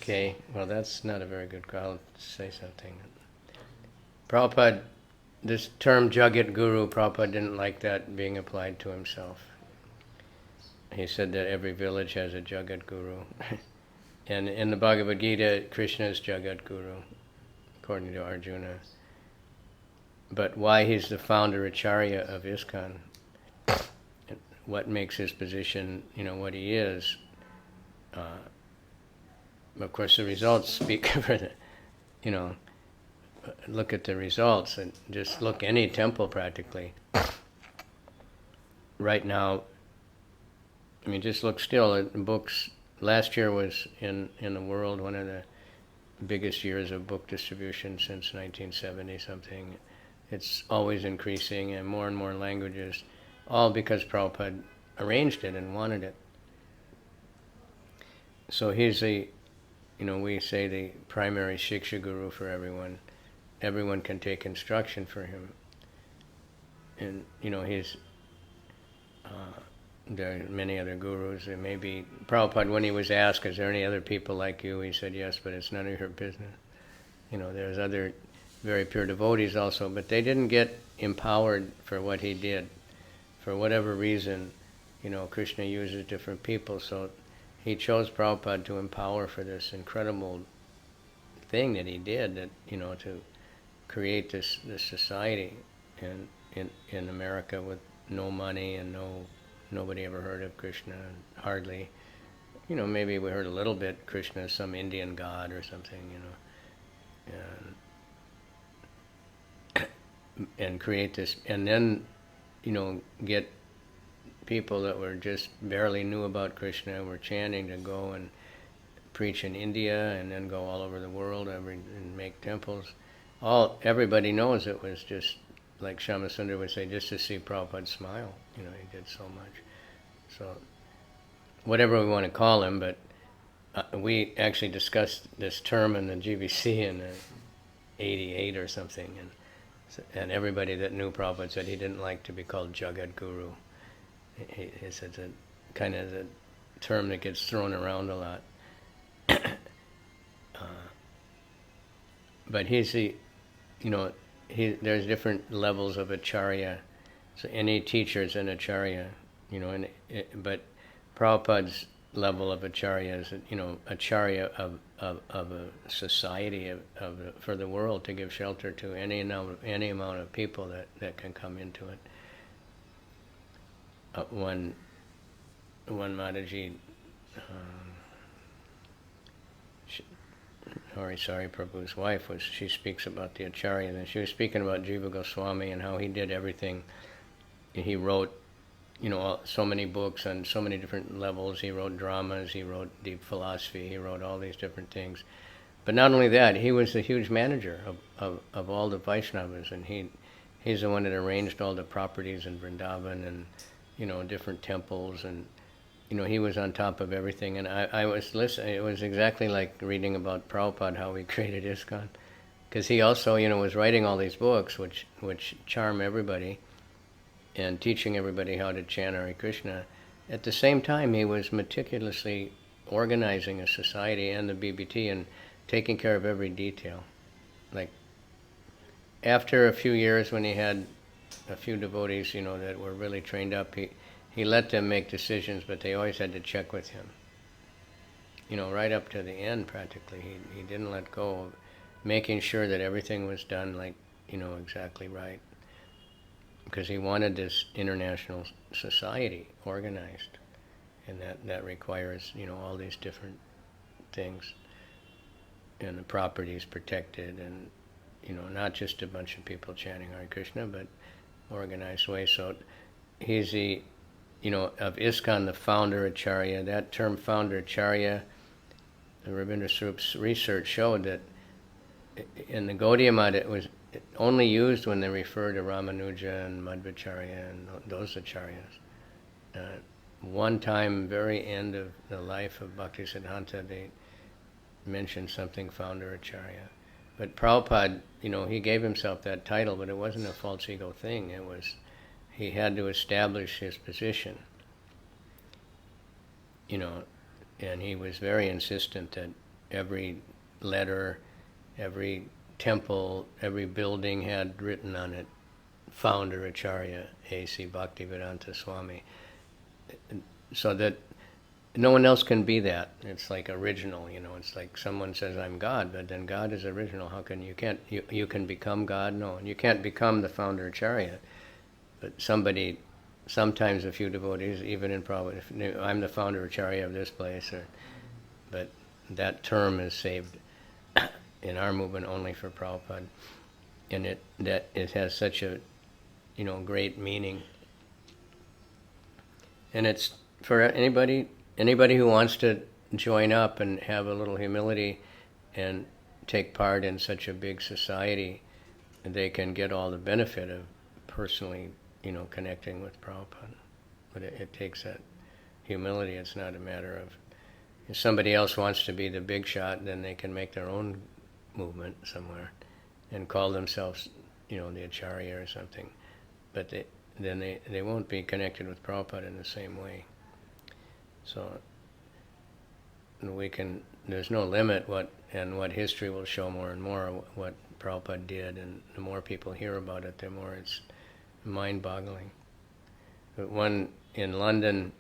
Okay, well that's not a very good call. I'll say something. Prabhupada, this term Jagat Guru, Prabhupada didn't like that being applied to himself. He said that every village has a Jagat Guru. And in the Bhagavad Gita, Krishna is Jagat Guru, according to Arjuna. But why he's the founder Acharya of ISKCON, what makes his position, what he is, of course the results speak for it. Look at the results and just look any temple practically. Right now, just look still at books. Last year was in the world one of the biggest years of book distribution since 1970 something. It's always increasing and more languages, all because Prabhupada arranged it and wanted it. So he's we say the primary Shiksha Guru for everyone. Everyone can take instruction for him. And, there are many other gurus. There may be, Prabhupada, when he was asked, is there any other people like you? He said, yes, but it's none of your business. There's other very pure devotees also, but they didn't get empowered for what he did. For whatever reason, Krishna uses different people, so he chose Prabhupada to empower for this incredible thing that he did, that, to create this society in America with no money and nobody ever heard of Krishna, hardly. Maybe we heard a little bit, Krishna is some Indian god or something, and create this, and then, get people that were just barely knew about Krishna, were chanting to go and preach in India and then go all over the world and make temples. Everybody knows it was just, like Shamasundar would say, just to see Prabhupada smile. He did so much. So, whatever we want to call him, but we actually discussed this term in the GBC in 88 or something, and everybody that knew Prabhupada said he didn't like to be called Jagat Guru. He said that kind of the term that gets thrown around a lot. But he's there's different levels of Acharya. So any teacher is an Acharya, but Prabhupada's level of Acharya is, Acharya of a society for the world, to give shelter to any amount of people that can come into it. One Mataji, Srila Prabhu's wife, she speaks about the Acharya, and she was speaking about Jiva Goswami and how he did everything. He wrote, so many books on so many different levels. He wrote dramas, he wrote deep philosophy, he wrote all these different things. But not only that, he was the huge manager of all the Vaishnavas, and he's the one that arranged all the properties in Vrindavan and, different temples, and, he was on top of everything. And I was listening, it was exactly like reading about Prabhupada, how he created ISKCON. Because he also, was writing all these books which charm everybody, and teaching everybody how to chant Hare Krishna. At the same time, he was meticulously organizing a society and the BBT and taking care of every detail. Like, after a few years, when he had a few devotees, that were really trained up, he let them make decisions, but they always had to check with him. Right up to the end, practically. He didn't let go of making sure that everything was done exactly right. Because he wanted this international society organized, and that requires all these different things, and the properties protected, and not just a bunch of people chanting Hare Krishna, but organized way. So he's the of ISKCON, the founder Acharya. That term founder Acharya, Rabindra Swarup's research showed that in the Gaudiya Math it was only used when they refer to Ramanuja and Madhvacharya and those Acharyas. One time, very end of the life of Bhaktisiddhanta, they mentioned something founder Acharya. But Prabhupada, he gave himself that title, but it wasn't a false ego thing. It was, he had to establish his position. And he was very insistent that every letter, every temple, every building had written on it, Founder Acharya A.C. Bhaktivedanta Swami. So that no one else can be that. It's like original, It's like someone says, I'm God, but then God is original. How can you can become God? No, and you can't become the Founder Acharya. But sometimes a few devotees, even in Prabhupada, I'm the Founder Acharya of this place, but that term is saved in our movement only for Prabhupada, and it has such a great meaning, and it's for anybody who wants to join up and have a little humility and take part in such a big society. They can get all the benefit of personally connecting with Prabhupada, but it takes that humility. It's not a matter of, if somebody else wants to be the big shot, then they can make their own movement somewhere and call themselves, the Acharya or something. But they won't be connected with Prabhupada in the same way. So there's no limit what history will show more and more what Prabhupada did, and the more people hear about it, the more it's mind-boggling. But one in London,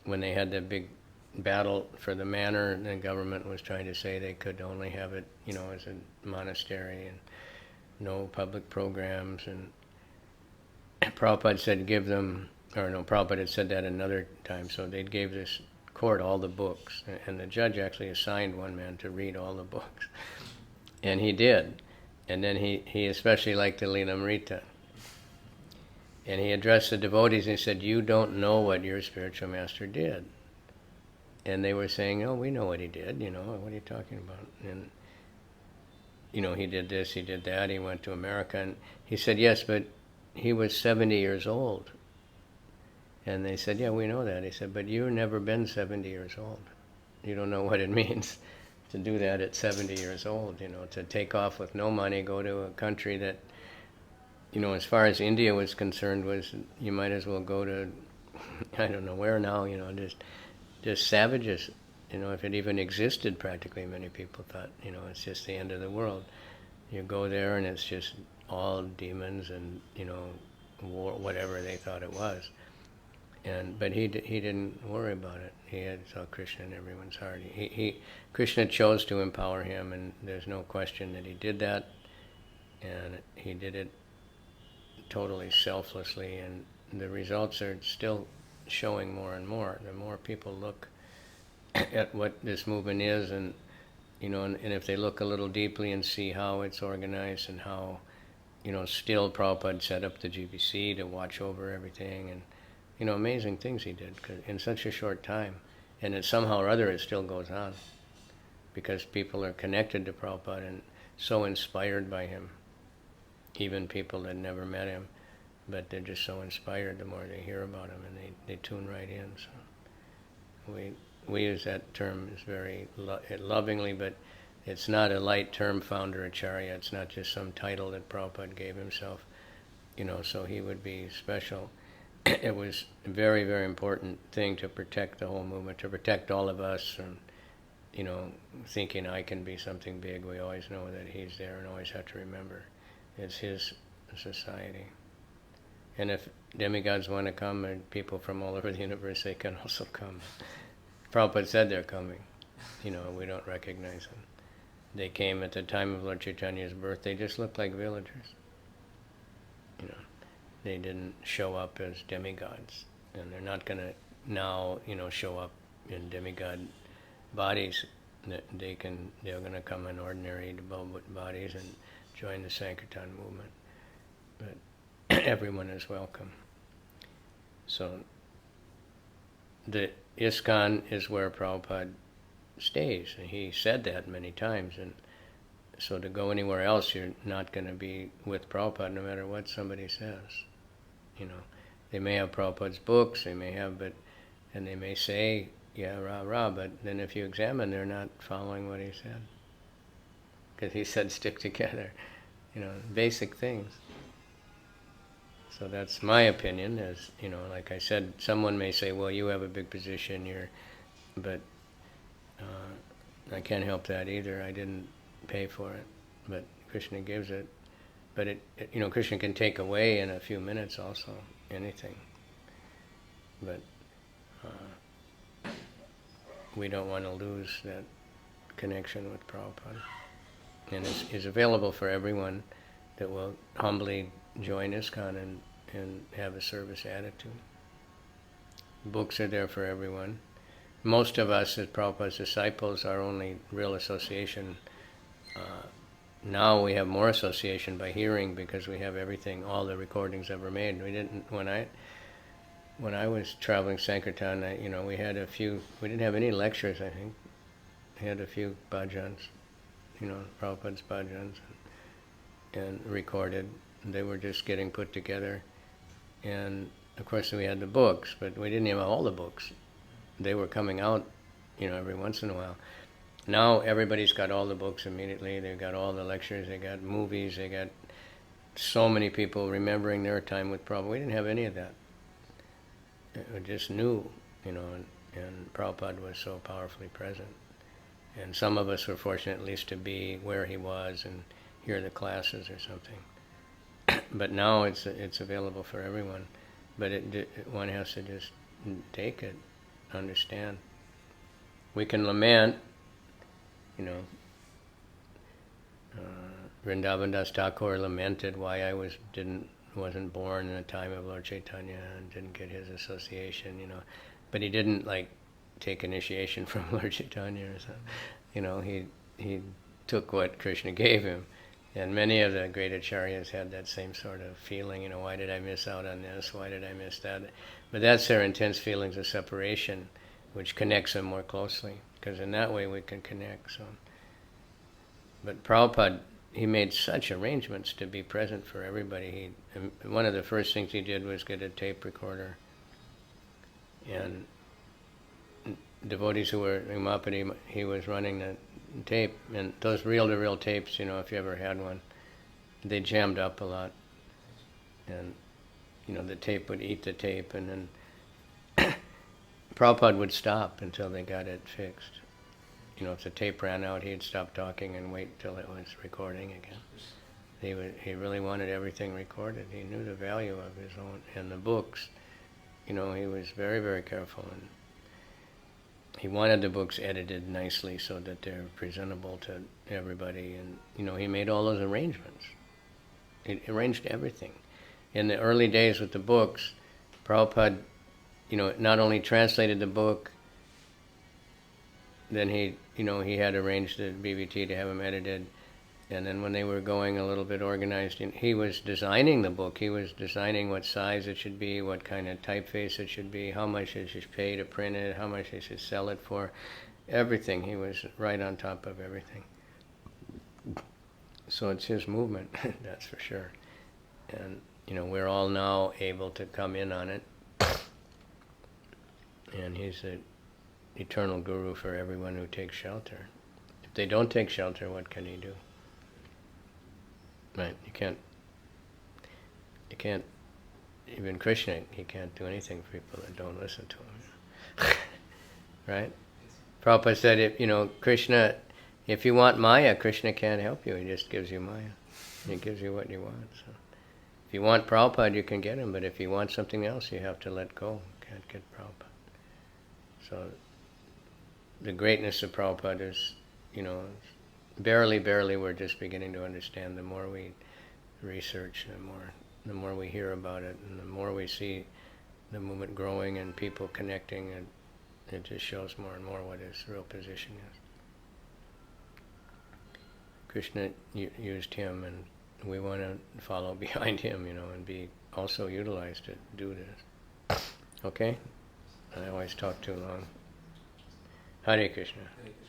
when they had the big battle for the manor, the government was trying to say they could only have it, as a monastery and no public programs. And Prabhupada said Prabhupada had said that another time, so they gave this court all the books, and the judge actually assigned one man to read all the books. And he did. And then he especially liked the Lilamrita. And he addressed the devotees and he said, you don't know what your spiritual master did. And they were saying, oh, we know what he did, what are you talking about? And, he did this, he did that, he went to America. And he said, yes, but he was 70 years old. And they said, yeah, we know that. He said, but you've never been 70 years old. You don't know what it means to do that at 70 years old, to take off with no money, go to a country that, as far as India was concerned, was you might as well go to, I don't know where now, just savages, if it even existed practically, many people thought, it's just the end of the world. You go there and it's just all demons and, war, whatever they thought it was. But he didn't worry about it. He saw Krishna in everyone's heart. Krishna chose to empower him, and there's no question that he did that, and he did it totally selflessly, and the results are still showing more and more. The more people look at what this movement is, and and if they look a little deeply and see how it's organized and how, still Prabhupada set up the GBC to watch over everything, and amazing things he did in such a short time, and that somehow or other it still goes on because people are connected to Prabhupada and so inspired by him. Even people that never met him, but they're just so inspired the more they hear about him, and they tune right in. So we use that term is very lovingly, but it's not a light term, Founder Acharya. It's not just some title that Prabhupada gave himself, so he would be special. It was a very, very important thing to protect the whole movement, to protect all of us from, thinking I can be something big. We always know that he's there and always have to remember it's his society. And if demigods want to come, and people from all over the universe, they can also come. Prabhupada said they're coming. We don't recognize them. They came at the time of Lord Chaitanya's birth. They just looked like villagers. They didn't show up as demigods. And they're not going to now, show up in demigod bodies. They're going to come in ordinary bodies and join the Sankirtan movement. But everyone is welcome. So the ISKCON is where Prabhupada stays, and he said that many times. And so to go anywhere else, you're not going to be with Prabhupada no matter what somebody says. They may have Prabhupada's books, and they may say, yeah, rah, rah, but then if you examine, they're not following what he said. Because he said stick together, basic things. So that's my opinion. As like I said, someone may say, well, you have a big position, but I can't help that either. I didn't pay for it, but Krishna gives it. But Krishna can take away in a few minutes also, anything. But we don't want to lose that connection with Prabhupada. And it's available for everyone that will humbly join ISKCON and have a service attitude. Books are there for everyone. Most of us as Prabhupada's disciples, our only real association, now we have more association by hearing because we have everything, all the recordings ever made. We didn't, when I was traveling Sankirtan, we had a few, we didn't have any lectures, I think. We had a few bhajans, Prabhupada's bhajans, and recorded. They were just getting put together. And of course we had the books, but we didn't have all the books. They were coming out, every once in a while. Now everybody's got all the books immediately. They've got all the lectures. They got movies. They got so many people remembering their time with Prabhupada. We didn't have any of that. We just knew, and Prabhupada was so powerfully present. And some of us were fortunate at least to be where he was and hear the classes or something. But now it's available for everyone. But one has to just take it, understand. We can lament, Vrindavan Das Thakur lamented why I wasn't born in the time of Lord Chaitanya and didn't get his association, but he didn't take initiation from Lord Chaitanya or something. He took what Krishna gave him, and many of the great acharyas had that same sort of feeling. Why did I miss out on this? Why did I miss that? But that's their intense feelings of separation, which connects them more closely, because in that way we can connect. So, but Prabhupada, he made such arrangements to be present for everybody. One of the first things he did was get a tape recorder, and devotees who were in Mapadi, he was running the tape, and those reel-to-reel tapes, if you ever had one, they jammed up a lot, and the tape would eat the tape, and then Prabhupada would stop until they got it fixed. If the tape ran out, he'd stop talking and wait till it was recording again. He really wanted everything recorded. He knew the value of his own, and the books, he was very, very careful, and he wanted the books edited nicely so that they're presentable to everybody, and he made all those arrangements. He arranged everything. In the early days with the books, Prabhupada, not only translated the book, then he had arranged the BVT to have them edited, and then when they were going a little bit organized, he was designing the book. He was designing what size it should be, what kind of typeface it should be, how much they should pay to print it, how much they should sell it for, everything. He was right on top of everything. So it's his movement, that's for sure. And we're all now able to come in on it, and he's the eternal guru for everyone who takes shelter. If they don't take shelter, what can he do? Right? You can't, even Krishna, he can't do anything for people that don't listen to him. Right? Prabhupada said, Krishna, if you want Maya, Krishna can't help you. He just gives you Maya. He gives you what you want. So, if you want Prabhupada, you can get him, but if you want something else, you have to let go. You can't get Prabhupada. So, the greatness of Prabhupada is, barely we're just beginning to understand. The more we research, the more we hear about it, and the more we see the movement growing and people connecting, and it just shows more and more what his real position is. Krishna used him, and we want to follow behind him, and be also utilized to do this. Okay? I always talk too long. Hare Krishna. Hare Krishna.